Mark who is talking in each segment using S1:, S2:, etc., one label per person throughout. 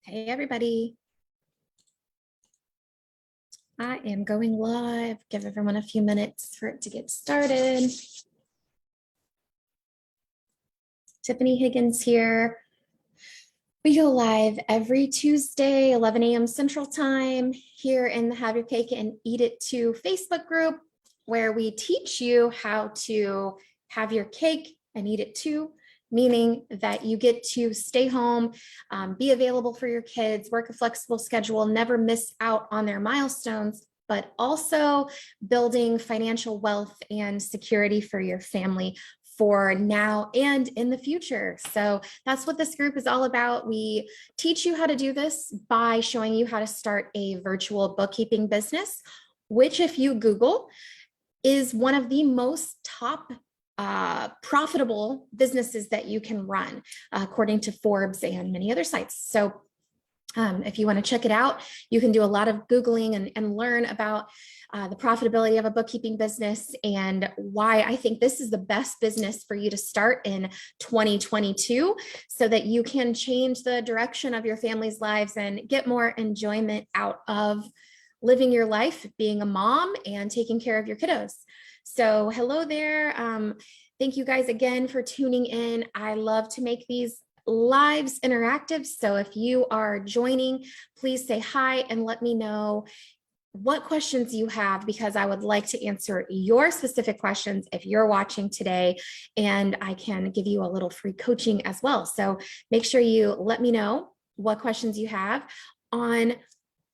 S1: Hey, everybody. I am going live. Give everyone a few minutes for it to get started. Tiffany Higgins here. We go live every Tuesday, 11 a.m. Central Time here in the Have Your Cake and Eat It Too Facebook group, where we teach you how to have your cake and eat it too, meaning that you get to stay home, be available for your kids, work a flexible schedule, never miss out on their milestones, but also building financial wealth and security for your family for now and in the future. So that's what this group is all about. We teach you how to do this by showing you how to start a virtual bookkeeping business, which if you Google is one of the most top profitable businesses that you can run, according to Forbes and many other sites. So if you want to check it out, you can do a lot of Googling and learn about the profitability of a bookkeeping business and why I think this is the best business for you to start in 2022 so that you can change the direction of your family's lives and get more enjoyment out of living your life, being a mom and taking care of your kiddos. So hello there. Thank you guys again for tuning in. I love to make these lives interactive. So if you are joining, please say hi and let me know what questions you have, because I would like to answer your specific questions if you're watching today, and I can give you a little free coaching as well. So make sure you let me know what questions you have on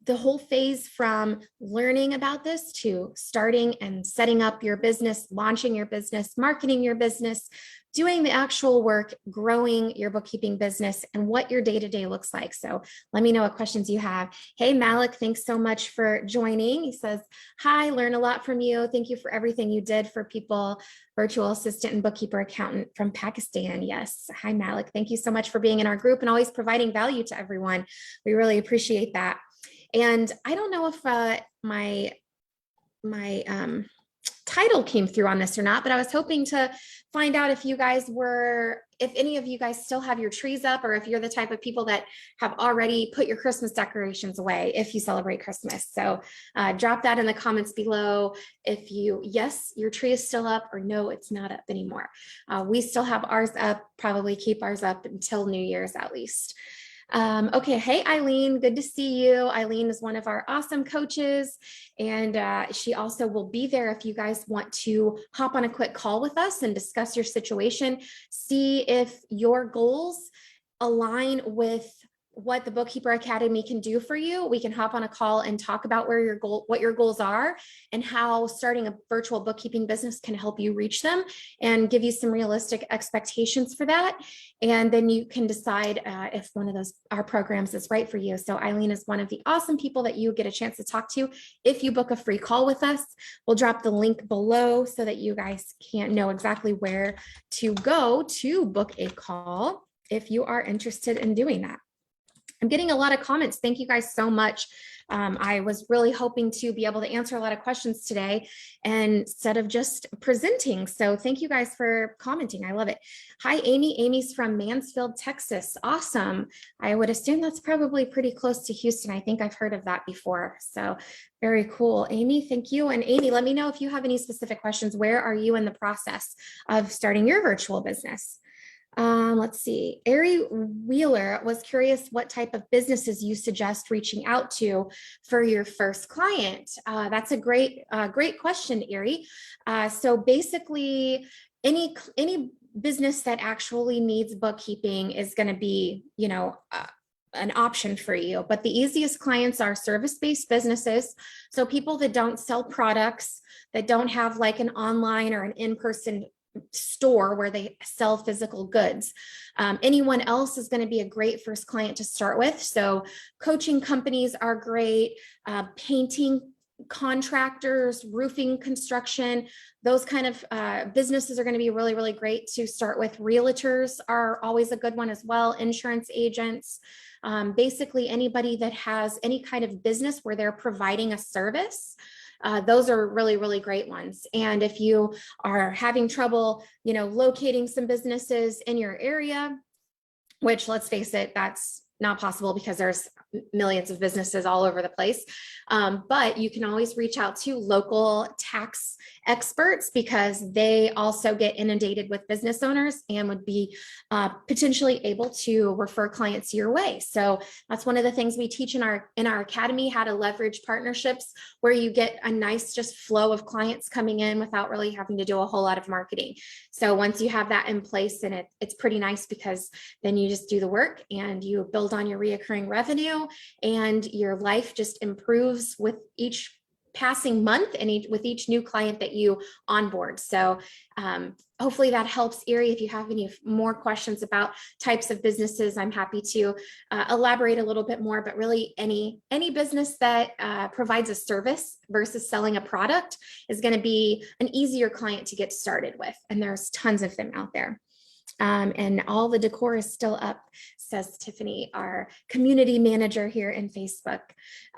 S1: the whole phase from learning about this to starting and setting up your business, launching your business, marketing your business, doing the actual work, growing your bookkeeping business, and what your day-to-day looks like. So let me know what questions you have. Hey, Malik, thanks so much for joining. He says, hi, learn a lot from you. Thank you for everything you did for people, virtual assistant and bookkeeper accountant from Pakistan. Yes. Hi, Malik. Thank you so much for being in our group and always providing value to everyone. We really appreciate that. And I don't know if my title came through on this or not, but I was hoping to find out if any of you guys still have your trees up, or if you're the type of people that have already put your Christmas decorations away if you celebrate Christmas. So drop that in the comments below if yes, your tree is still up, or no, it's not up anymore. We still have ours up, probably keep ours up until New Year's at least. Okay. Hey, Eileen, good to see you. Eileen is one of our awesome coaches, and she also will be there if you guys want to hop on a quick call with us and discuss your situation, see if your goals align with what the Bookkeeper Academy can do for you. We can hop on a call and talk about what your goals are and how starting a virtual bookkeeping business can help you reach them and give you some realistic expectations for that. And then you can decide if one of our programs is right for you. So Eileen is one of the awesome people that you get a chance to talk to if you book a free call with us. We'll drop the link below so that you guys can know exactly where to go to book a call if you are interested in doing that. I'm getting a lot of comments. Thank you guys so much. I was really hoping to be able to answer a lot of questions today instead of just presenting. So thank you guys for commenting. I love it. Hi, Amy. Amy's from Mansfield, Texas. Awesome. I would assume that's probably pretty close to Houston. I think I've heard of that before. So very cool. Amy, thank you. And Amy, let me know if you have any specific questions. Where are you in the process of starting your virtual business? Let's see. Ari Wheeler was curious what type of businesses you suggest reaching out to for your first client. That's a great question, Ari. So basically, any business that actually needs bookkeeping is going to be, an option for you. But the easiest clients are service-based businesses. So people that don't sell products, that don't have like an online or an in-person store where they sell physical goods. Anyone else is going to be a great first client to start with. So coaching companies are great, painting contractors, roofing construction, those kind of businesses are going to be really, really great to start with. Realtors are always a good one as well. Insurance agents, basically anybody that has any kind of business where they're providing a service. Those are really, really great ones. And if you are having trouble, locating some businesses in your area, which let's face it, that's not possible because there's millions of businesses all over the place. But you can always reach out to local tax experts because they also get inundated with business owners and would be potentially able to refer clients your way. So that's one of the things we teach in our academy, how to leverage partnerships where you get a nice just flow of clients coming in without really having to do a whole lot of marketing. So once you have that in place, and it's pretty nice because then you just do the work and you build on your reoccurring revenue, and your life just improves with each passing month and with each new client that you onboard. So hopefully that helps, Erie. If you have any more questions about types of businesses, I'm happy to elaborate a little bit more, but really any business that provides a service versus selling a product is going to be an easier client to get started with. And there's tons of them out there. And all the decor is still up, says Tiffany, our community manager here in Facebook.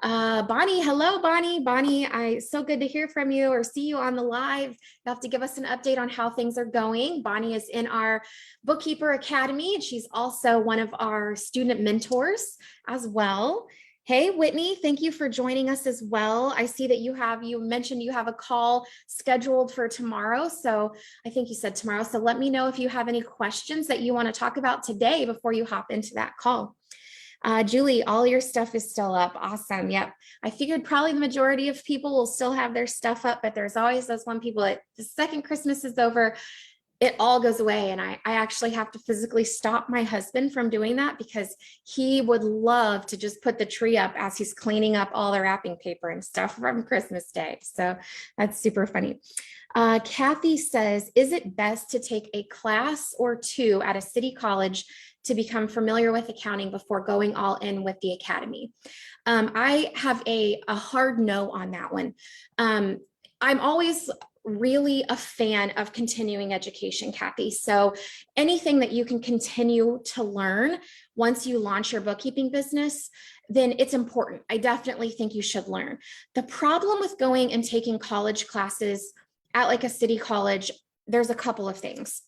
S1: Bonnie, hello, Bonnie. Bonnie, so good to hear from you or see you on the live. You have to give us an update on how things are going. Bonnie is in our Bookkeeper Academy, and she's also one of our student mentors as well. Hey, Whitney, thank you for joining us as well. I see that you mentioned you have a call scheduled for tomorrow. So I think you said tomorrow. So let me know if you have any questions that you want to talk about today before you hop into that call. Julie, all your stuff is still up. Awesome. Yep. I figured probably the majority of people will still have their stuff up, but there's always those one people that the second Christmas is over, it all goes away. And I actually have to physically stop my husband from doing that because he would love to just put the tree up as he's cleaning up all the wrapping paper and stuff from Christmas Day. So that's super funny. Kathy says, is it best to take a class or two at a city college to become familiar with accounting before going all in with the academy? I have a hard no on that one. I'm always really a fan of continuing education, Kathy. So anything that you can continue to learn once you launch your bookkeeping business, then it's important. I definitely think you should learn. The problem with going and taking college classes at like a city college, there's a couple of things.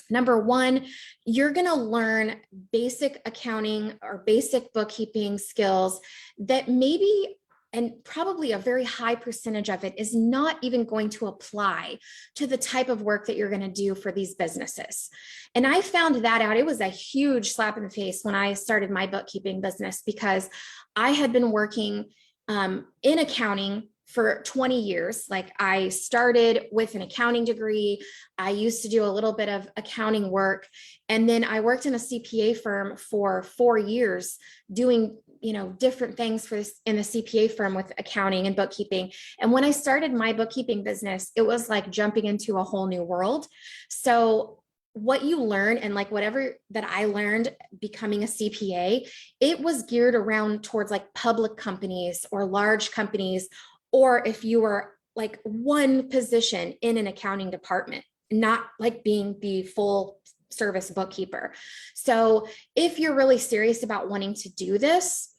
S1: Number one, you're going to learn basic accounting or basic bookkeeping skills that maybe, and probably a very high percentage of it, is not even going to apply to the type of work that you're going to do for these businesses. And I found that out. It was a huge slap in the face when I started my bookkeeping business because I had been working in accounting for 20 years. Like I started with an accounting degree. I used to do a little bit of accounting work. And then I worked in a CPA firm for 4 years doing different things in the CPA firm with accounting and bookkeeping. And when I started my bookkeeping business, it was like jumping into a whole new world. So what you learn and like whatever that I learned becoming a CPA, it was geared around towards like public companies or large companies, or if you were like one position in an accounting department, not like being the full service bookkeeper. So if you're really serious about wanting to do this,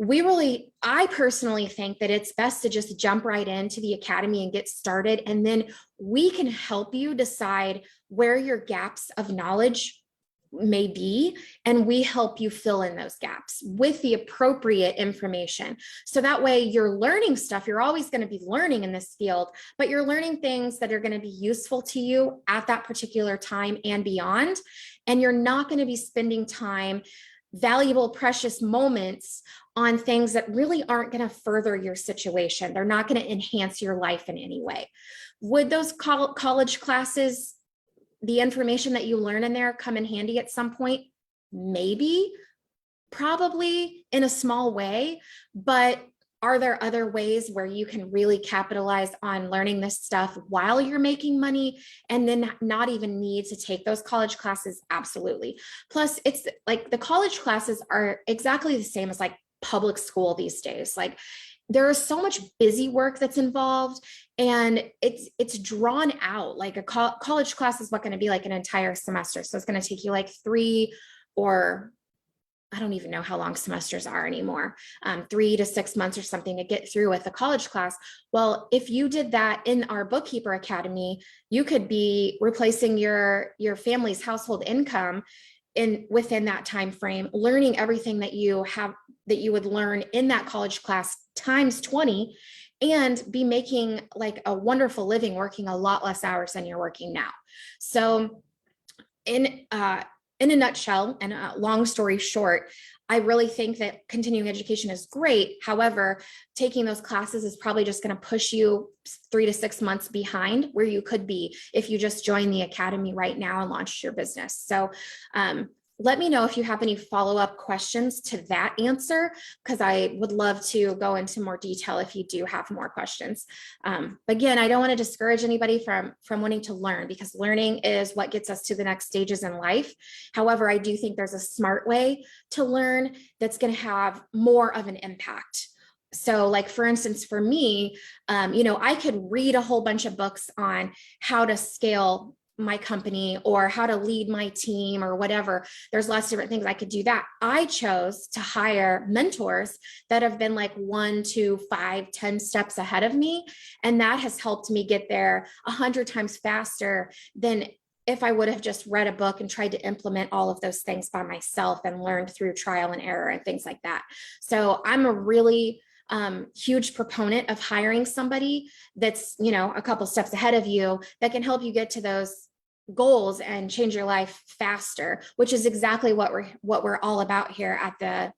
S1: I personally think that it's best to just jump right into the academy and get started. And then we can help you decide where your gaps of knowledge may be, and we help you fill in those gaps with the appropriate information. So that way you're learning stuff. You're always going to be learning in this field, but you're learning things that are going to be useful to you at that particular time and beyond. And you're not going to be spending time, valuable, precious moments on things that really aren't going to further your situation. They're not going to enhance your life in any way. Would those college classes, the information that you learn in there, come in handy at some point? Maybe, probably in a small way, but are there other ways where you can really capitalize on learning this stuff while you're making money and then not even need to take those college classes? Absolutely. Plus, it's like the college classes are exactly the same as like public school these days. Like there is so much busy work that's involved, and it's drawn out. Like a college class is what going to be like an entire semester. So it's going to take you like 3, or I don't even know how long semesters are anymore, 3 to 6 months or something to get through with a college class. Well, if you did that in our Bookkeeper Academy, you could be replacing your family's household income within that time frame, learning everything that you would learn in that college class times 20, and be making like a wonderful living working a lot less hours than you're working now. So in a nutshell, and a long story short, I really think that continuing education is great. However, taking those classes is probably just going to push you 3 to 6 months behind where you could be if you just join the academy right now and launch your business. So let me know if you have any follow-up questions to that answer, because I would love to go into more detail if you do have more questions. Again, I don't want to discourage anybody from wanting to learn, because learning is what gets us to the next stages in life. However, I do think there's a smart way to learn that's going to have more of an impact. So like, for instance, for me, I could read a whole bunch of books on how to scale my company or how to lead my team or whatever. There's lots of different things I could do that. I chose to hire mentors that have been like 1 to 5, 10 steps ahead of me. And that has helped me get there 100 times faster than if I would have just read a book and tried to implement all of those things by myself and learned through trial and error and things like that. So I'm a really huge proponent of hiring somebody that's, a couple steps ahead of you that can help you get to those goals and change your life faster, which is exactly what we're all about here at the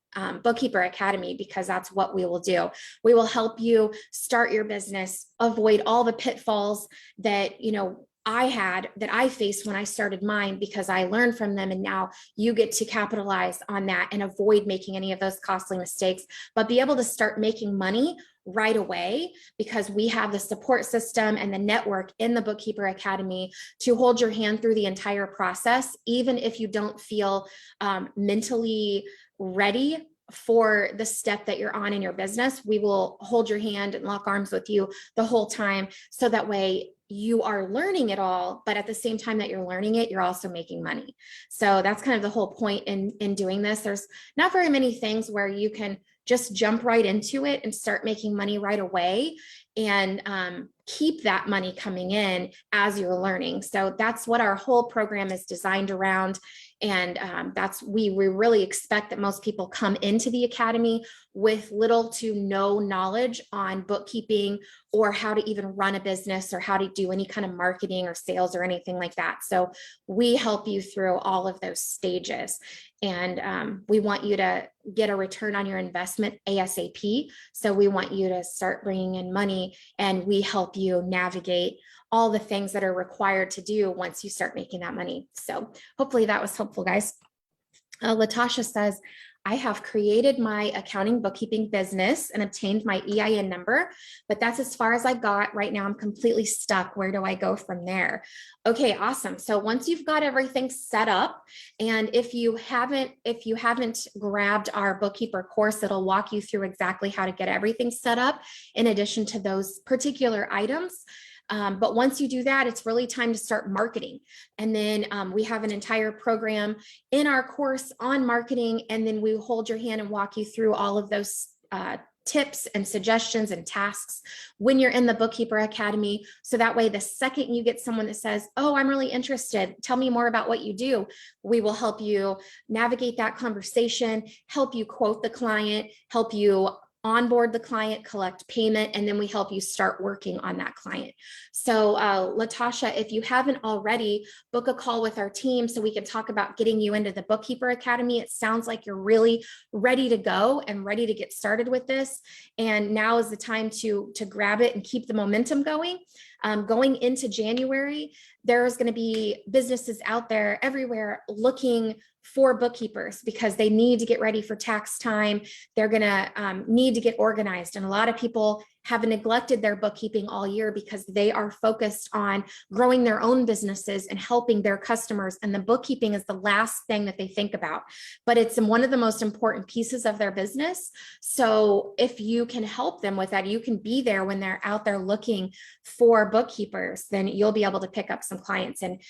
S1: Bookkeeper Academy, because that's what we will do. We will help you start your business, avoid all the pitfalls that, I faced when I started mine, because I learned from them. And now you get to capitalize on that and avoid making any of those costly mistakes, but be able to start making money right away, because we have the support system and the network in the Bookkeeper Academy to hold your hand through the entire process. Even if you don't feel mentally ready for the step that you're on in your business, we will hold your hand and lock arms with you the whole time. So that way you are learning it all, but at the same time that you're learning it, you're also making money. So that's kind of the whole point in doing this. There's not very many things where you can just jump right into it and start making money right away and keep that money coming in as you're learning. So that's what our whole program is designed around. And we really expect that most people come into the academy with little to no knowledge on bookkeeping or how to even run a business or how to do any kind of marketing or sales or anything like that. So we help you through all of those stages. And we want you to get a return on your investment ASAP. So we want you to start bringing in money, and we help you navigate all the things that are required to do once you start making that money. So hopefully that was helpful, guys. Latasha says, I have created my accounting bookkeeping business and obtained my EIN number, but that's as far as I've got right now. I'm completely stuck. Where do I go from there? Okay, awesome. So once you've got everything set up, and if you haven't grabbed our bookkeeper course, it'll walk you through exactly how to get everything set up in addition to those particular items. But once you do that, it's really time to start marketing. And then we have an entire program in our course on marketing. And then we hold your hand and walk you through all of those tips and suggestions and tasks when you're in the Bookkeeper Academy. So that way, the second you get someone that says, oh, I'm really interested, tell me more about what you do, we will help you navigate that conversation, help you quote the client, help you onboard the client, collect payment, and then we help you start working on that client. So Latasha, if you haven't already, book a call with our team so we can talk about getting you into the Bookkeeper Academy. It sounds like you're really ready to go and ready to get started with this. And now is the time to grab it and keep the momentum going. Going into January, there's going to be businesses out there everywhere looking for bookkeepers because they need to get ready for tax time. They're going to need to get organized. And a lot of people have neglected their bookkeeping all year because they are focused on growing their own businesses and helping their customers. And the bookkeeping is the last thing that they think about, but it's one of the most important pieces of their business. So if you can help them with that, you can be there when they're out there looking for bookkeepers, then you'll be able to pick up some clients. And,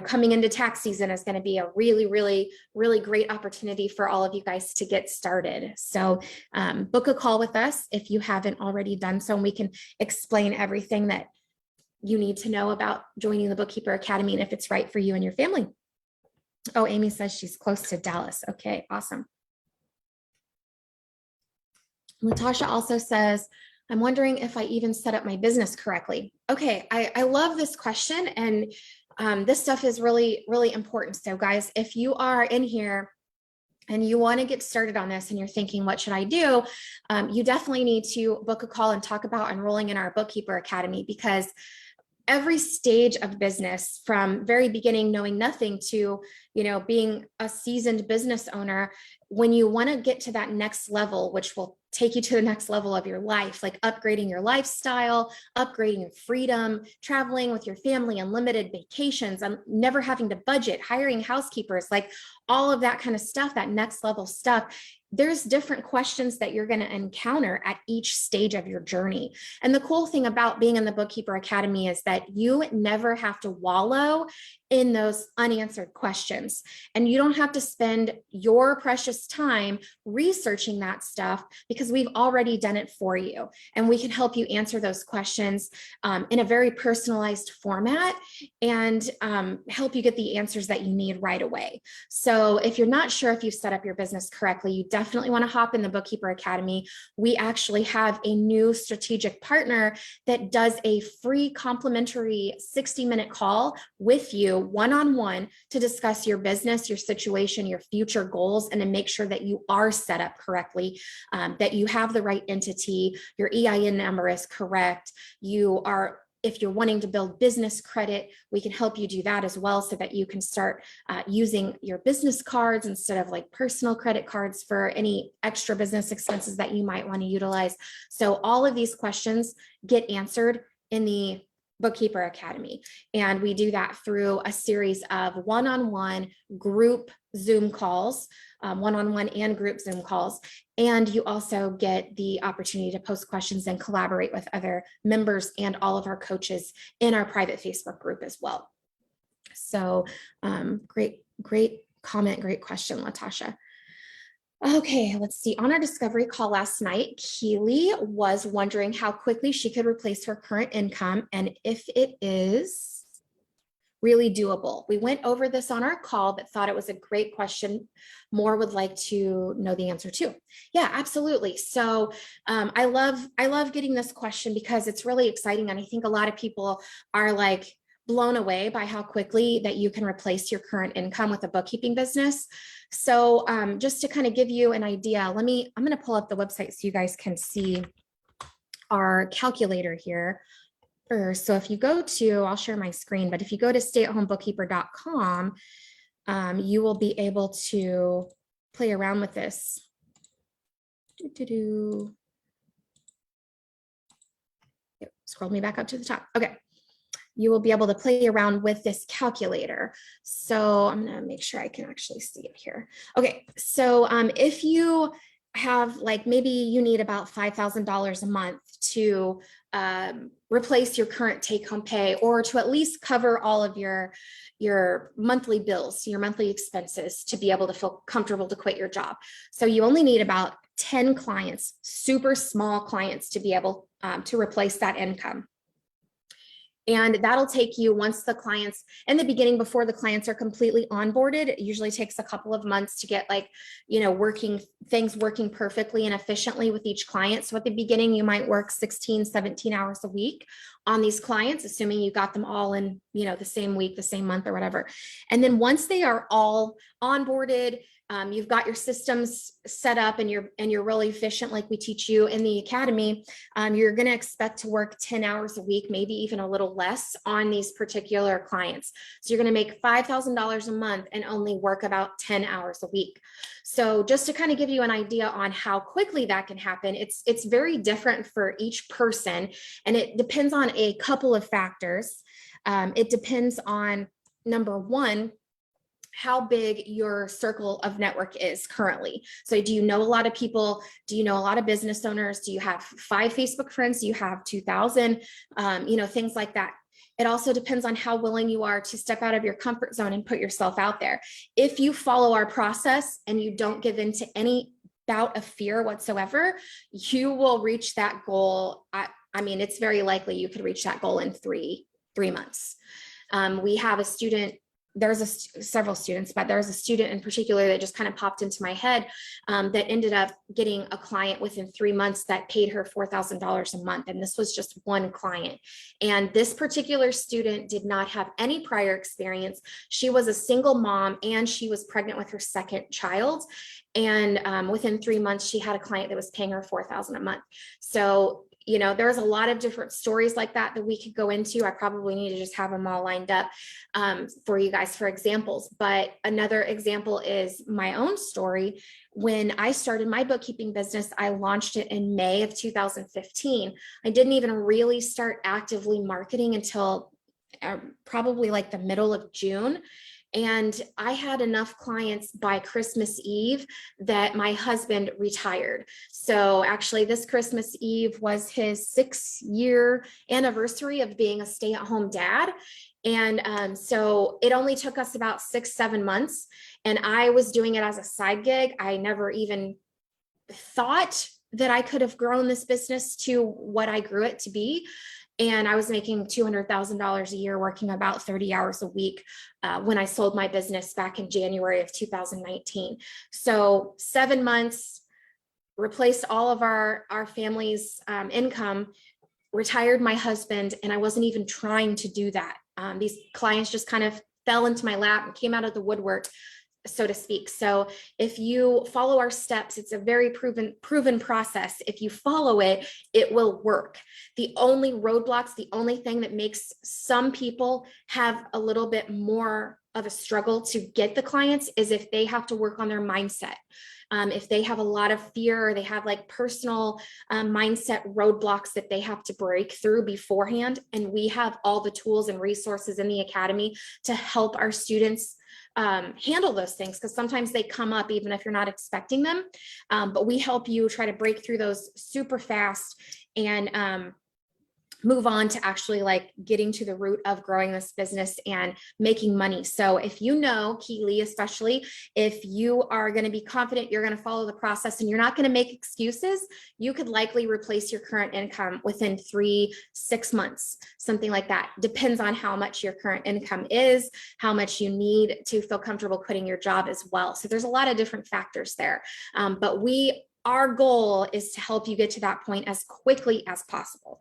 S1: coming into tax season is going to be a really, really, really great opportunity for all of you guys to get started. So book a call with us if you haven't already done so, and we can explain everything that you need to know about joining the Bookkeeper Academy and if it's right for you and your family. Oh, Amy says she's close to Dallas. Okay, awesome. Latasha also says, I'm wondering if I even set up my business correctly. Okay, I love this question. And this stuff is really, really important. So guys, if you are in here and you want to get started on this and you're thinking, what should I do? You definitely need to book a call and talk about enrolling in our Bookkeeper Academy, because every stage of business, from very beginning, knowing nothing, to, being a seasoned business owner, when you want to get to that next level, which will take you to the next level of your life, like upgrading your lifestyle, upgrading your freedom, traveling with your family, unlimited vacations, never having to budget, hiring housekeepers, like all of that kind of stuff, that next level stuff. There's different questions that you're going to encounter at each stage of your journey. And the cool thing about being in the Bookkeeper Academy is that you never have to wallow in those unanswered questions. And you don't have to spend your precious time researching that stuff, because we've already done it for you. And we can help you answer those questions in a very personalized format, and help you get the answers that you need right away. So if you're not sure if you've set up your business correctly, you definitely want to hop in the Bookkeeper Academy. We actually have a new strategic partner that does a free complimentary 60-minute call with you one-on-one to discuss your business, your situation, your future goals, and to make sure that you are set up correctly, that you have the right entity, your EIN number is correct, if you're wanting to build business credit, we can help you do that as well, so that you can start using your business cards instead of like personal credit cards for any extra business expenses that you might want to utilize. So all of these questions get answered in the Bookkeeper Academy. And we do that through a series of one-on-one group Zoom calls, one-on-one and group Zoom calls. And you also get the opportunity to post questions and collaborate with other members and all of our coaches in our private Facebook group as well. So great comment, great question, Latasha. Okay, let's see. On our discovery call last night, Keely was wondering how quickly she could replace her current income and if it is really doable. We went over this on our call, but thought it was a great question. More would like to know the answer to. Yeah, absolutely. So I love getting this question because it's really exciting. And I think a lot of people are like blown away by how quickly that you can replace your current income with a bookkeeping business. So just to kind of give you an idea, I'm going to pull up the website so you guys can see our calculator here first. So if you go to, I'll share my screen, but if you go to stayatHomeBookkeeper.com, you will be able to play around with this. Scroll me back up to the top. Okay. You will be able to play around with this calculator. So I'm going to make sure I can actually see it here. Okay. So if you have, like, maybe you need about $5,000 a month to replace your current take-home pay, or to at least cover all of your monthly bills, your monthly expenses, to be able to feel comfortable to quit your job. So you only need about 10 clients, super small clients, to be able to replace that income. And that'll take you, once the clients, in the beginning, before the clients are completely onboarded, it usually takes a couple of months to get, like, things working perfectly and efficiently with each client. So at the beginning, you might work 16, 17 hours a week on these clients, assuming you got them all in, the same week, the same month, or whatever. And then once they are all onboarded, you've got your systems set up, and you're really efficient, like we teach you in the academy, you're going to expect to work 10 hours a week, maybe even a little less, on these particular clients. So you're going to make $5,000 a month and only work about 10 hours a week. So just to kind of give you an idea on how quickly that can happen, it's very different for each person, and it depends on a couple of factors. It depends on, number one, how big your circle of network is currently. So do you know a lot of people? Do you know a lot of business owners? Do you have 5 Facebook friends? Do you have 2,000? Things like that. It also depends on how willing you are to step out of your comfort zone and put yourself out there. If you follow our process and you don't give in to any bout of fear whatsoever, you will reach that goal. It's very likely you could reach that goal in three months. We have a student several students, but there's a student in particular that just kind of popped into my head that ended up getting a client within 3 months that paid her $4,000 a month. And this was just one client. And this particular student did not have any prior experience. She was a single mom and she was pregnant with her second child. And within 3 months, she had a client that was paying her $4,000 a month. So there's a lot of different stories like that we could go into. I probably need to just have them all lined up for you guys for examples. But another example is my own story. When I started my bookkeeping business, I launched it in May of 2015. I didn't even really start actively marketing until probably like the middle of June. And I had enough clients by Christmas Eve that my husband retired. So actually this Christmas Eve was his 6-year anniversary of being a stay-at-home dad. And so it only took us about 6-7 months. And I was doing it as a side gig. I never even thought that I could have grown this business to what I grew it to be. And I was making $200,000 a year, working about 30 hours a week when I sold my business back in January of 2019. So 7 months, replaced all of our family's income, retired my husband, and I wasn't even trying to do that. These clients just kind of fell into my lap and came out of the woodwork, so to speak. So if you follow our steps, it's a very proven process. If you follow it, it will work. The only roadblocks, the only thing that makes some people have a little bit more of a struggle to get the clients is if they have to work on their mindset. If they have a lot of fear, or they have like personal mindset roadblocks that they have to break through beforehand. And we have all the tools and resources in the academy to help our students handle those things, because sometimes they come up even if you're not expecting them. But we help you try to break through those super fast and move on to actually like getting to the root of growing this business and making money. So if you know, Keely, especially if you are going to be confident, you're going to follow the process and you're not going to make excuses, you could likely replace your current income within 3-6 months, something like that. Depends on how much your current income is, how much you need to feel comfortable quitting your job as well. So there's a lot of different factors there. But our goal is to help you get to that point as quickly as possible,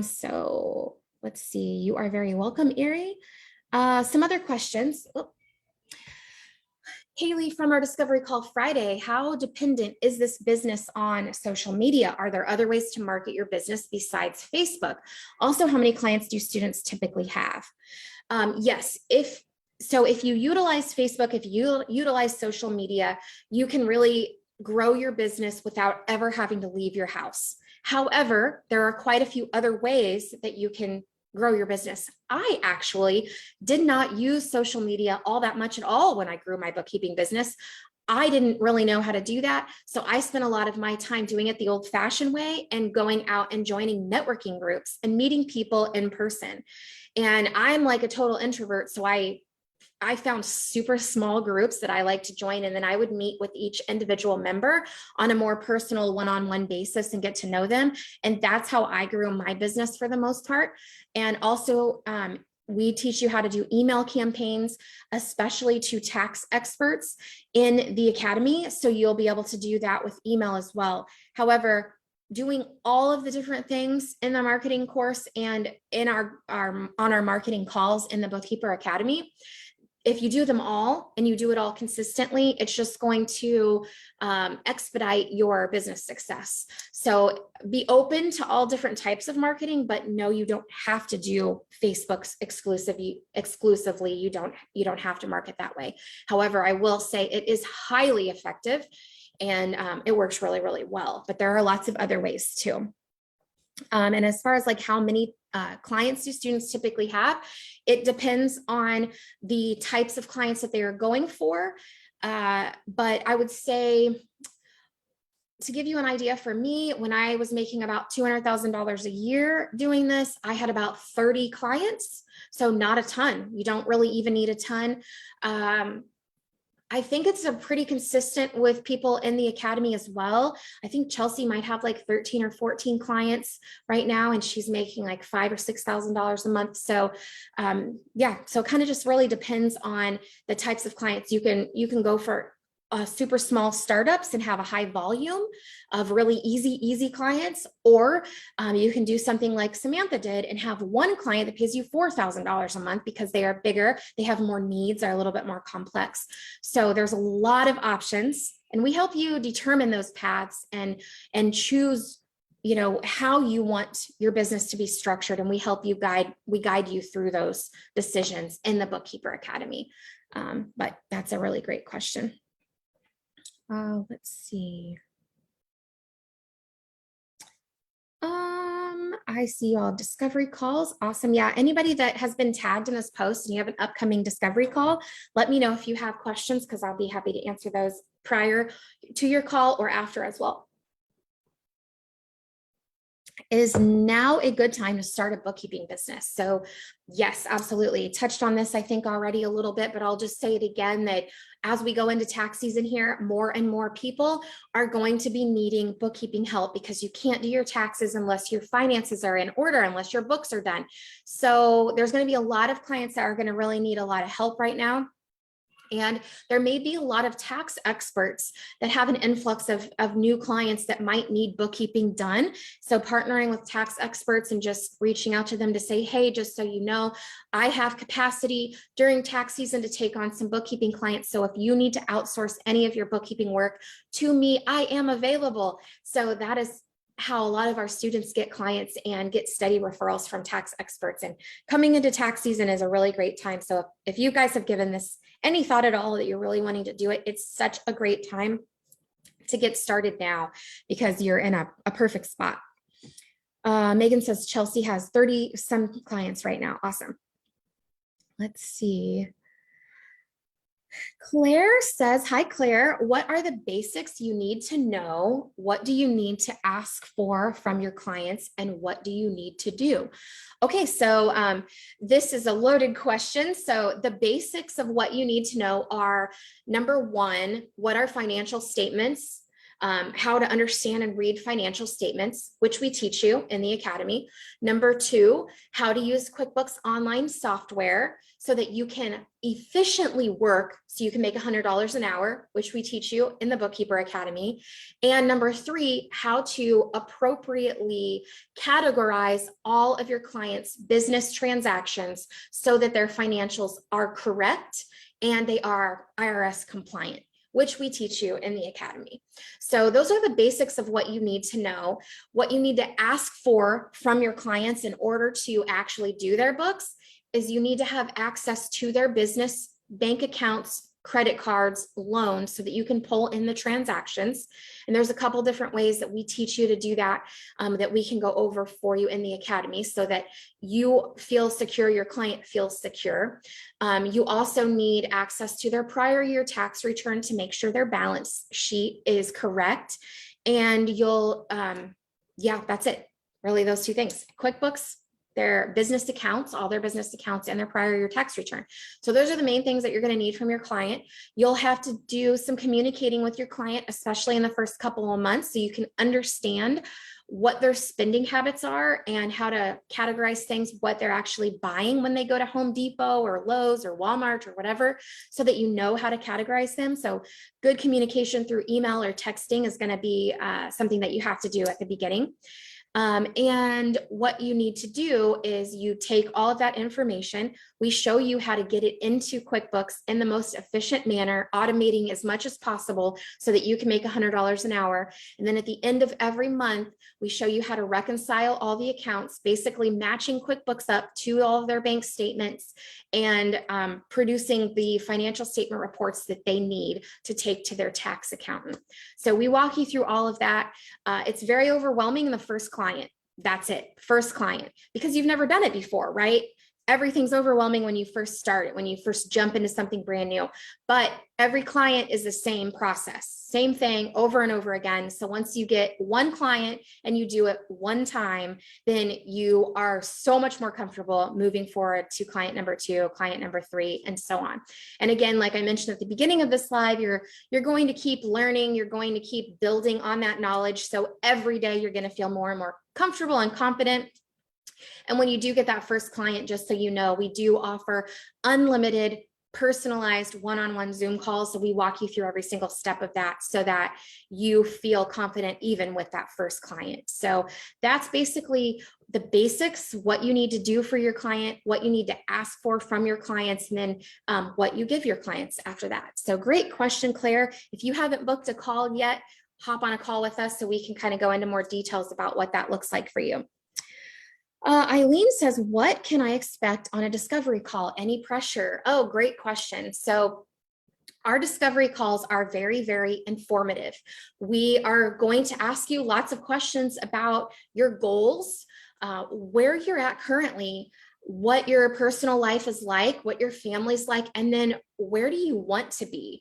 S1: So let's see. You are very welcome, Erie. Some other questions. Haley from our Discovery Call Friday, how dependent is this business on social media? Are there other ways to market your business besides Facebook? Also, how many clients do students typically have? Yes, if you utilize Facebook, if you utilize social media, you can really grow your business without ever having to leave your house. However, there are quite a few other ways that you can grow your business. I actually did not use social media all that much at all when I grew my bookkeeping business. I didn't really know how to do that. So I spent a lot of my time doing it the old-fashioned way and going out and joining networking groups and meeting people in person. And I'm like a total introvert, so I found super small groups that I like to join, and then I would meet with each individual member on a more personal one-on-one basis and get to know them. And that's how I grew my business for the most part. And also, we teach you how to do email campaigns, especially to tax experts in the academy. So you'll be able to do that with email as well. However, doing all of the different things in the marketing course and in on our marketing calls in the Bookkeeper Academy, if you do them all and you do it all consistently, it's just going to expedite your business success. So be open to all different types of marketing, but no, you don't have to do Facebook's exclusively. You don't have to market that way. However, I will say it is highly effective and it works really, really well, but there are lots of other ways too. And as far as like how many clients do students typically have, it depends on the types of clients that they are going for. But I would say, to give you an idea, for me, when I was making about $200,000 a year doing this, I had about 30 clients. So not a ton. You don't really even need a ton. I think it's a pretty consistent with people in the academy as well. I think Chelsea might have like 13 or 14 clients right now, and she's making like $5,000 or $6,000 a month. So yeah, so it kind of just really depends on the types of clients. You can go for super small startups and have a high volume of really easy clients, or you can do something like Samantha did and have one client that pays you $4,000 a month because they are bigger, they have more needs, are a little bit more complex. So there's a lot of options, and we help you determine those paths and choose, you know, how you want your business to be structured, and we guide you through those decisions in the Bookkeeper Academy. But that's a really great question. Let's see. I see all discovery calls. Awesome. Yeah. Anybody that has been tagged in this post and you have an upcoming discovery call, let me know if you have questions, because I'll be happy to answer those prior to your call or after as well. Is now a good time to start a bookkeeping business? So yes, absolutely. Touched on this, I think, already a little bit, but I'll just say it again, that as we go into tax season here, more and more people are going to be needing bookkeeping help, because you can't do your taxes unless your finances are in order, unless your books are done. So there's going to be a lot of clients that are going to really need a lot of help right now. And there may be a lot of tax experts that have an influx of new clients that might need bookkeeping done. So partnering with tax experts and just reaching out to them to say, hey, just so you know, I have capacity during tax season to take on some bookkeeping clients. So if you need to outsource any of your bookkeeping work to me, I am available. So that is how a lot of our students get clients and get steady referrals from tax experts. And coming into tax season is a really great time. So if you guys have given this any thought at all that you're really wanting to do it, it's such a great time to get started now, because you're in a perfect spot. Megan says Chelsea has 30 some clients right now. Awesome. Let's see. Claire says, hi, Claire, what are the basics you need to know? What do you need to ask for from your clients? And what do you need to do? Okay, so this is a loaded question. So the basics of what you need to know are, number one, what are financial statements? How to understand and read financial statements, which we teach you in the academy. Number two, how to use QuickBooks Online software so that you can efficiently work, so you can make $100 an hour, which we teach you in the Bookkeeper Academy. And number three, how to appropriately categorize all of your clients' business transactions so that their financials are correct and they are IRS compliant, which we teach you in the academy. So those are the basics of what you need to know. What you need to ask for from your clients in order to actually do their books is you need to have access to their business bank accounts, credit cards, loans, so that you can pull in the transactions. And there's a couple different ways that we teach you to do that, that we can go over for you in the academy so that you feel secure, your client feels secure. You also need access to their prior year tax return to make sure their balance sheet is correct. And you'll, yeah, that's it. Really, those two things: QuickBooks, their business accounts, all their business accounts, and their prior year tax return. So those are the main things that you're going to need from your client. You'll have to do some communicating with your client, especially in the first couple of months, so you can understand what their spending habits are and how to categorize things, what they're actually buying when they go to Home Depot or Lowe's or Walmart or whatever, so that you know how to categorize them. So good communication through email or texting is going to be something that you have to do at the beginning. And what you need to do is you take all of that information. We show you how to get it into QuickBooks in the most efficient manner, automating as much as possible so that you can make $100 an hour. And then at the end of every month, we show you how to reconcile all the accounts, basically matching QuickBooks up to all of their bank statements and producing the financial statement reports that they need to take to their tax accountant. So we walk you through all of that. It's very overwhelming in the first client. That's it, first client, because you've never done it before, right? everything's overwhelming when you first start it, when you first jump into something brand new, but every client is the same process, same thing over and over again. So once you get one client and you do it one time, then you are so much more comfortable moving forward to client number 2, client number 3, and so on. And again, like I mentioned at the beginning of this slide, you're going to keep learning, you're going to keep building on that knowledge. So every day you're going to feel more and more comfortable and confident. And when you do get that first client, just so you know, we do offer unlimited personalized one-on-one Zoom calls. So we walk you through every single step of that so that you feel confident even with that first client. So that's basically the basics, what you need to do for your client, what you need to ask for from your clients, and then what you give your clients after that. So great question, Claire. If you haven't booked a call yet, hop on a call with us so we can kind of go into more details about what that looks like for you. Eileen says, what can I expect on a discovery call? Any pressure? Oh, great question. So our discovery calls are very, very informative. We are going to ask you lots of questions about your goals, where you're at currently, what your personal life is like, what your family's like, and then where do you want to be?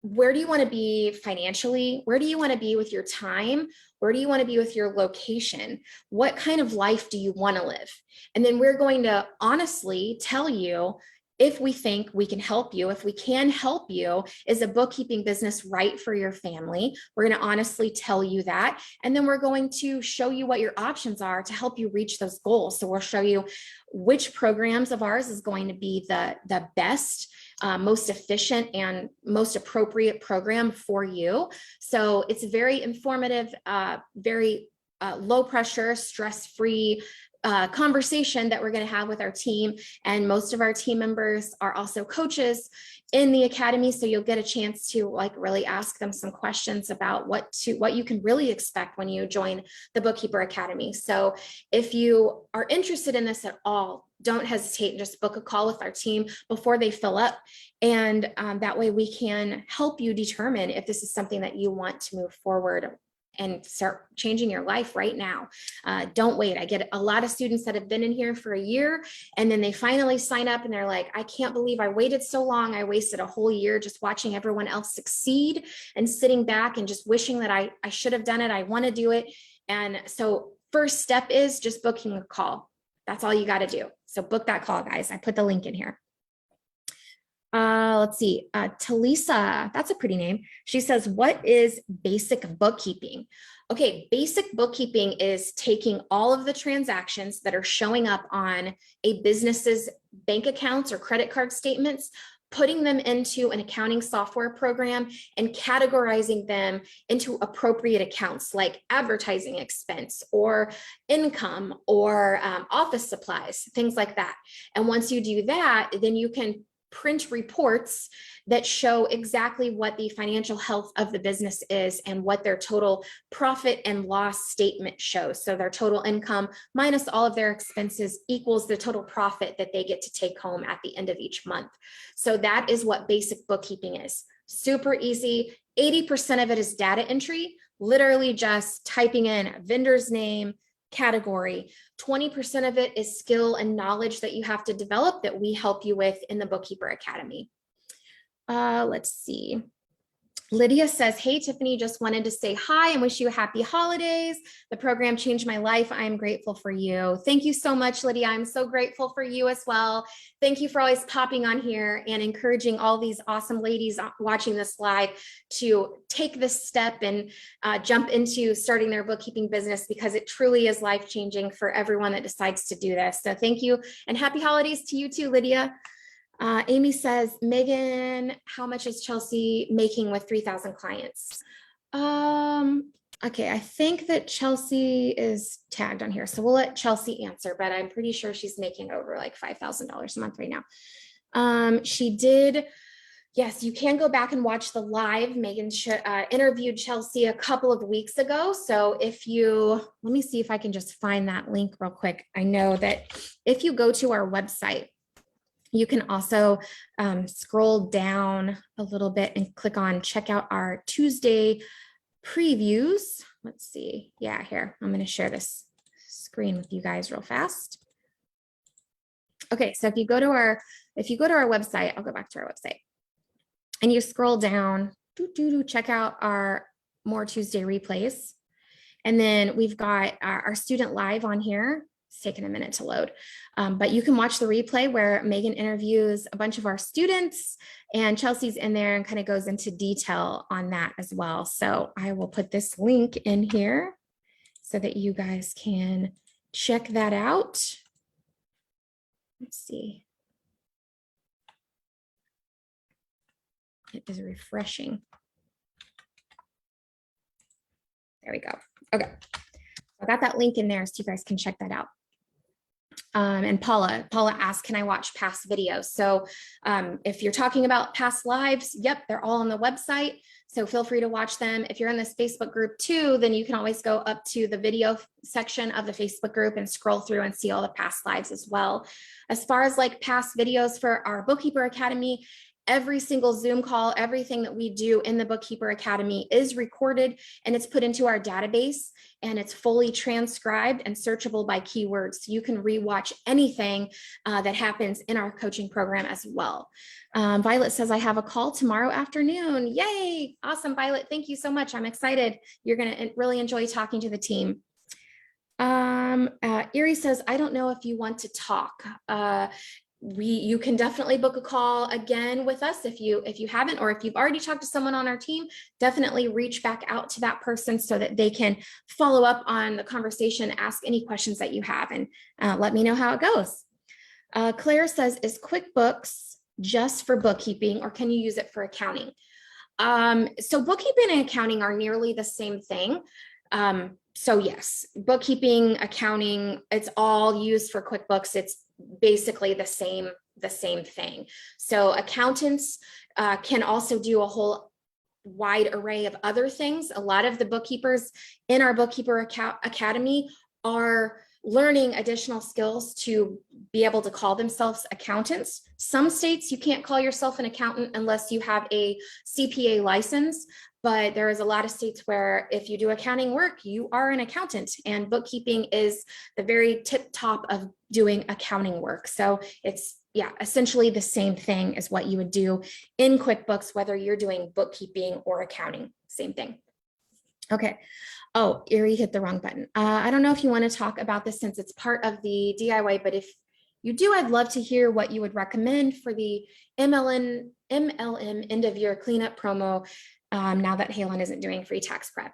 S1: Where do you want to be financially? Where do you want to be with your time? Where do you want to be with your location? What kind of life do you want to live? And then we're going to honestly tell you if we think we can help you, if we can help you, is a bookkeeping business right for your family? We're going to honestly tell you that. And then we're going to show you what your options are to help you reach those goals. So we'll show you which programs of ours is going to be the best, most efficient and most appropriate program for you. So it's very informative, very low pressure, stress-free conversation that we're going to have with our team. And most of our team members are also coaches in the academy. So you'll get a chance to like really ask them some questions about what you can really expect when you join the Bookkeeper Academy. So if you are interested in this at all, don't hesitate and just book a call with our team before they fill up. And that way we can help you determine if this is something that you want to move forward and start changing your life right now. Don't wait. I get a lot of students that have been in here for a year and then they finally sign up and they're like, I can't believe I waited so long. I wasted a whole year just watching everyone else succeed and sitting back and just wishing that I should have done it. I want to do it. And so first step is just booking a call. That's all you got to do. So book that call, guys. I put the link in here. Let's see, Talisa, that's a pretty name. She says, what is basic bookkeeping? Okay, basic bookkeeping is taking all of the transactions that are showing up on a business's bank accounts or credit card statements, putting them into an accounting software program and categorizing them into appropriate accounts like advertising expense or income or office supplies, things like that. And once you do that, then you can print reports that show exactly what the financial health of the business is and what their total profit and loss statement shows. So their total income minus all of their expenses equals the total profit that they get to take home at the end of each month. So that is what basic bookkeeping is. Super easy. 80% of it is data entry, literally just typing in vendor's name, category. 20% of it is skill and knowledge that you have to develop that we help you with in the Bookkeeper Academy. Let's see. Lydia says, hey, Tiffany, just wanted to say hi and wish you a happy holidays. The program changed my life. I am grateful for you. Thank you so much, Lydia. I'm so grateful for you as well. Thank you for always popping on here and encouraging all these awesome ladies watching this live to take this step and jump into starting their bookkeeping business, because it truly is life-changing for everyone that decides to do this. So thank you and happy holidays to you too, Lydia. Amy says, Megan, how much is Chelsea making with 3,000 clients? Okay, I think that Chelsea is tagged on here, so we'll let Chelsea answer, but I'm pretty sure she's making over like $5,000 a month right now. She did, yes, you can go back and watch the live. Megan interviewed Chelsea a couple of weeks ago. So if you, let me see if I can just find that link real quick. I know that if you go to our website, you can also scroll down a little bit and click on check out our Tuesday previews. Let's see. Yeah, here, I'm going to share this screen with you guys real fast. Okay, so if you go to our website, I'll go back to our website and you scroll down, check out our More Tuesday replays. And then we've got our student live on here. It's taking a minute to load, but you can watch the replay where Megan interviews a bunch of our students and Chelsea's in there and kind of goes into detail on that as well. So I will put this link in here so that you guys can check that out. Let's see. It is refreshing. There we go. Okay. I got that link in there so you guys can check that out. And Paula asked, can I watch past videos? So if you're talking about past lives, yep, they're all on the website. So feel free to watch them. If you're in this Facebook group too, then you can always go up to the video section of the Facebook group and scroll through and see all the past lives as well. As far as like past videos for our Bookkeeper Academy, every single Zoom call, everything that we do in the Bookkeeper Academy is recorded and it's put into our database and it's fully transcribed and searchable by keywords. So you can rewatch anything that happens in our coaching program as well. Violet says, I have a call tomorrow afternoon. Yay. Awesome, Violet. Thank you so much. I'm excited. You're going to really enjoy talking to the team. Erie says, I don't know if you want to talk. You can definitely book a call again with us if you haven't, or if you've already talked to someone on our team, definitely reach back out to that person so that they can follow up on the conversation, ask any questions that you have, and let me know how it goes. Claire says, is QuickBooks just for bookkeeping or can you use it for accounting? So bookkeeping and accounting are nearly the same thing. So yes, bookkeeping, accounting, it's all used for QuickBooks. It's basically the same thing. So accountants can also do a whole wide array of other things. A lot of the bookkeepers in our Bookkeeper Academy are learning additional skills to be able to call themselves accountants. Some states you can't call yourself an accountant unless you have a CPA license, but there is a lot of states where if you do accounting work, you are an accountant, and bookkeeping is the very tip top of doing accounting work. So it's, yeah, essentially the same thing as what you would do in QuickBooks, whether you're doing bookkeeping or accounting, same thing. Okay. Oh, Erie hit the wrong button. I don't know if you want to talk about this since it's part of the DIY, but if you do, I'd love to hear what you would recommend for the MLM end of year cleanup promo now that Halen isn't doing free tax prep.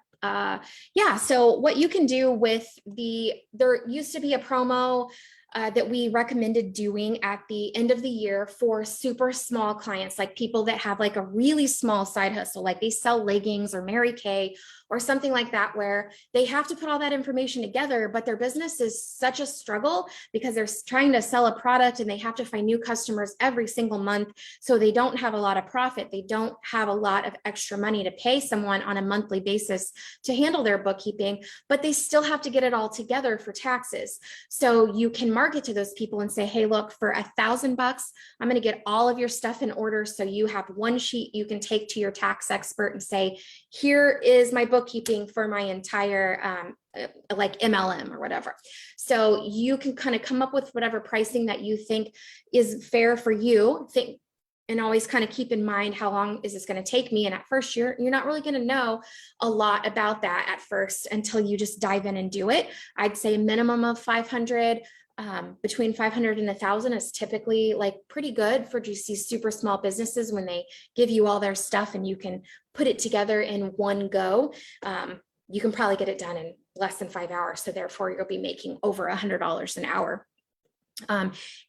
S1: Yeah, so what you can do with there used to be a promo that we recommended doing at the end of the year for super small clients, like people that have like a really small side hustle, like they sell leggings or Mary Kay or something like that, where they have to put all that information together, but their business is such a struggle because they're trying to sell a product and they have to find new customers every single month. So they don't have a lot of profit. They don't have a lot of extra money to pay someone on a monthly basis to handle their bookkeeping, but they still have to get it all together for taxes. So you can market to those people and say, hey, look, for $1,000, I'm going to get all of your stuff in order. So you have one sheet you can take to your tax expert and say, here is my bookkeeping for my entire like MLM or whatever. So you can kind of come up with whatever pricing that you think is fair for you. And always kind of keep in mind, how long is this going to take me? And at first, you're not really going to know a lot about that at first until you just dive in and do it. I'd say a minimum of 500. Between 500 and 1,000 is typically like pretty good for just these super small businesses when they give you all their stuff and you can put it together in one go. You can probably get it done in less than 5 hours. So therefore you'll be making over $100 an hour.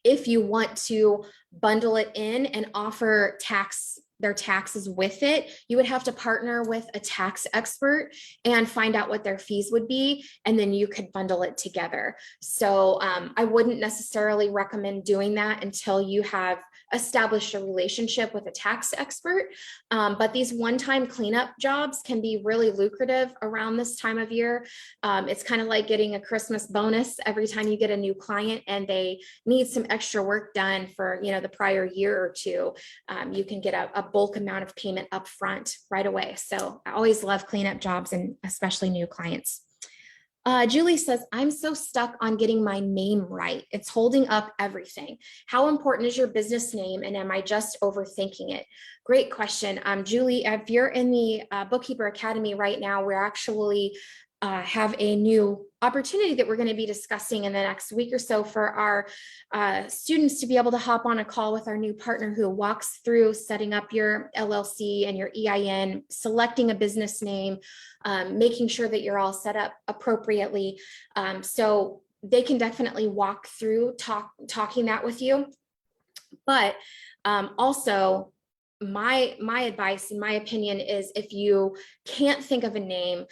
S1: If you want to bundle it in and offer their taxes with it, you would have to partner with a tax expert and find out what their fees would be, and then you could bundle it together. So I wouldn't necessarily recommend doing that until you have established a relationship with a tax expert. But these one-time cleanup jobs can be really lucrative around this time of year. It's kind of like getting a Christmas bonus every time you get a new client and they need some extra work done for, the prior year or two. You can get a bulk amount of payment up front right away. So I always love cleanup jobs, and especially new clients. Julie says, I'm so stuck on getting my name right. It's holding up everything. How important is your business name? And am I just overthinking it? Great question. Julie, if you're in the Bookkeeper Academy right now, we're actually have a new opportunity that we're going to be discussing in the next week or so for our students to be able to hop on a call with our new partner who walks through setting up your LLC and your EIN, selecting a business name, making sure that you're all set up appropriately. So they can definitely walk through talking that with you. But also, my advice, in my opinion, is if you can't think of a name,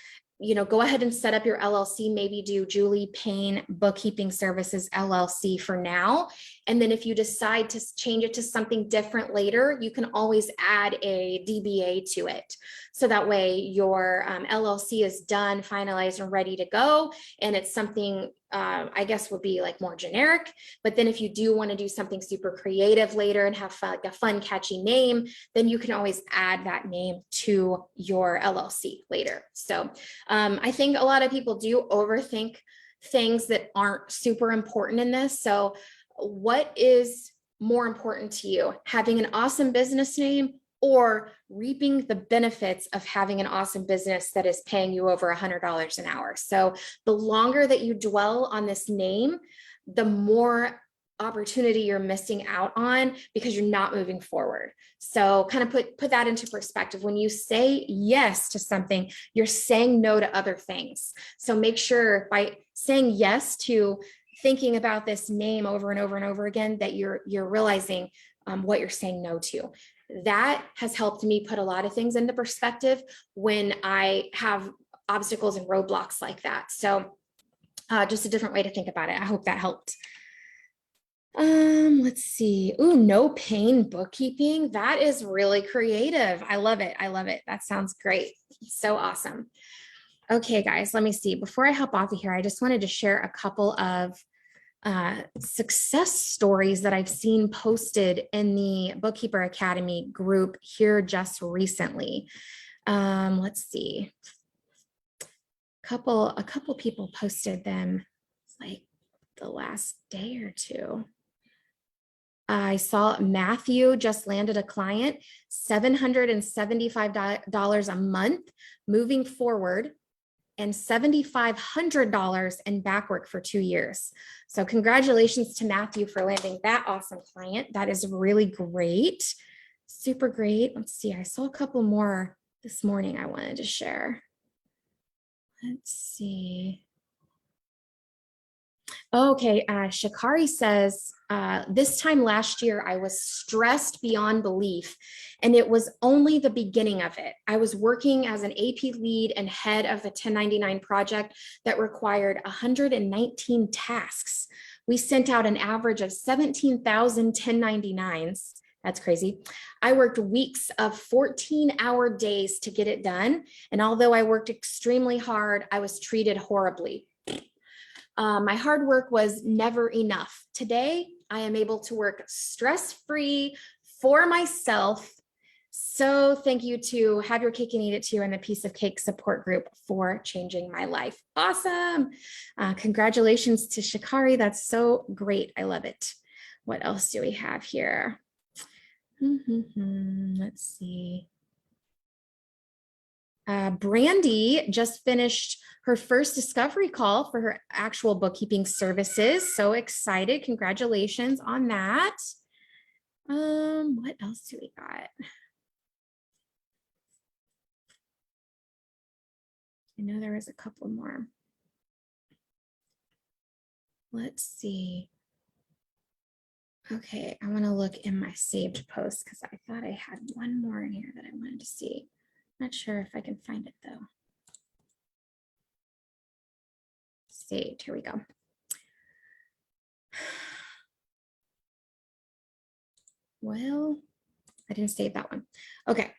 S1: go ahead and set up your LLC, maybe do Julie Payne Bookkeeping Services LLC for now. And then if you decide to change it to something different later, you can always add a DBA to it. So that way your LLC is done, finalized, and ready to go. And it's something, I guess would be like more generic. But then if you do want to do something super creative later and have like a fun, catchy name, then you can always add that name to your LLC later. So I think a lot of people do overthink things that aren't super important in this. So what is more important to you? Having an awesome business name or reaping the benefits of having an awesome business that is paying you over $100 an hour? So the longer that you dwell on this name, the more opportunity you're missing out on because you're not moving forward. So kind of put that into perspective. When you say yes to something, you're saying no to other things. So make sure by saying yes to thinking about this name over and over and over again, that you're realizing what you're saying no to. That has helped me put a lot of things into perspective when I have obstacles and roadblocks like that. So just a different way to think about it. I hope that helped. Let's see. Ooh, no pain bookkeeping. That is really creative. I love it. I love it. That sounds great. So awesome. Okay, guys, let me see. Before I hop off of here, I just wanted to share a couple of success stories that I've seen posted in the Bookkeeper Academy group here just recently. Let's see. A couple people posted them like the last day or two. I saw Matthew just landed a client, $775 a month moving forward, and $7,500 in back work for 2 years. So congratulations to Matthew for landing that awesome client. That is really great. Super great. Let's see. I saw a couple more this morning I wanted to share. Let's see. Okay, Shakari says, this time last year, I was stressed beyond belief, and it was only the beginning of it. I was working as an AP lead and head of the 1099 project that required 119 tasks. We sent out an average of 17,000 1099s. That's crazy. I worked weeks of 14-hour days to get it done, and although I worked extremely hard, I was treated horribly. My hard work was never enough. Today, I am able to work stress-free for myself. So thank you to Have Your Cake and Eat It Too and the Piece of Cake support group for changing my life. Awesome. Congratulations to Shikari. That's so great. I love it. What else do we have here? Let's see. Brandy just finished her first discovery call for her actual bookkeeping services. So excited. Congratulations on that. What else do we got? I know there was a couple more. Let's see. Okay, I want to look in my saved posts because I thought I had one more in here that I wanted to see. Not sure if I can find it though. Saved, here we go. Well, I didn't save that one. Okay.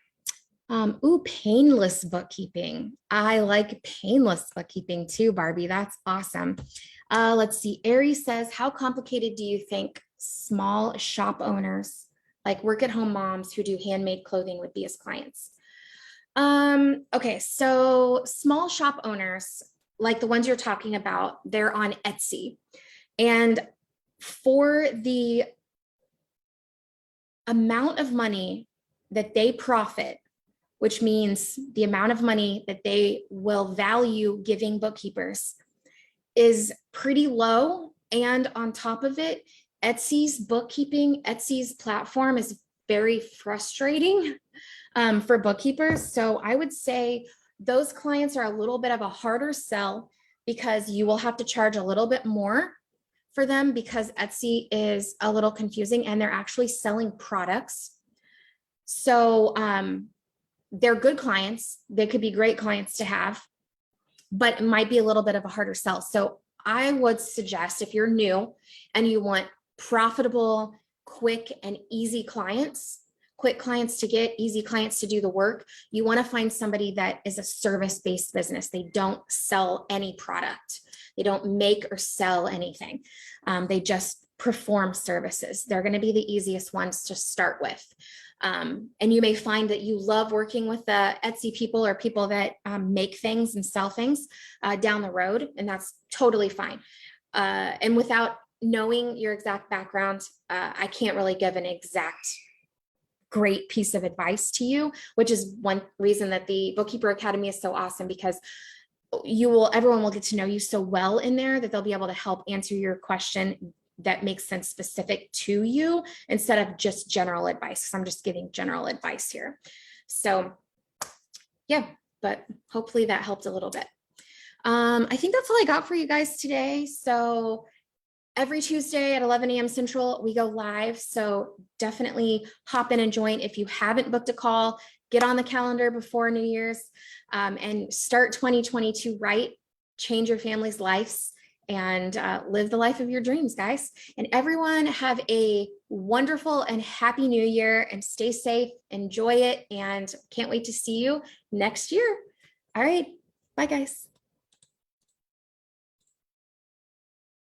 S1: Ooh, painless bookkeeping. I like painless bookkeeping too, Barbie. That's awesome. Let's see. Ari says, how complicated do you think small shop owners, like work-at-home moms who do handmade clothing, would be as clients? Okay, so small shop owners, like the ones you're talking about, they're on Etsy. And for the amount of money that they profit, which means the amount of money that they will value giving bookkeepers, is pretty low. And on top of it, Etsy's platform is very frustrating for bookkeepers. So I would say those clients are a little bit of a harder sell because you will have to charge a little bit more for them because Etsy is a little confusing and they're actually selling products. So they're good clients. They could be great clients to have, but it might be a little bit of a harder sell. So I would suggest if you're new and you want profitable, quick and easy clients, quick clients to get, easy clients to do the work, you want to find somebody that is a service-based business. They don't sell any product. They don't make or sell anything. They just perform services. They're going to be the easiest ones to start with. And you may find that you love working with the Etsy people or people that make things and sell things down the road, and that's totally fine. And without knowing your exact background, I can't really give an exact great piece of advice to you, which is one reason that the Bookkeeper Academy is so awesome, because everyone will get to know you so well in there that they'll be able to help answer your question that makes sense specific to you instead of just general advice, because I'm just giving general advice here. So yeah, but hopefully that helped a little bit. I think that's all I got for you guys today. So every Tuesday at 11 a.m. Central, we go live. So definitely hop in and join. If you haven't booked a call, get on the calendar before New Year's and start 2022 right. Change your family's lives and live the life of your dreams, guys. And everyone have a wonderful and happy new year and stay safe, enjoy it, and can't wait to see you next year. All right, bye guys.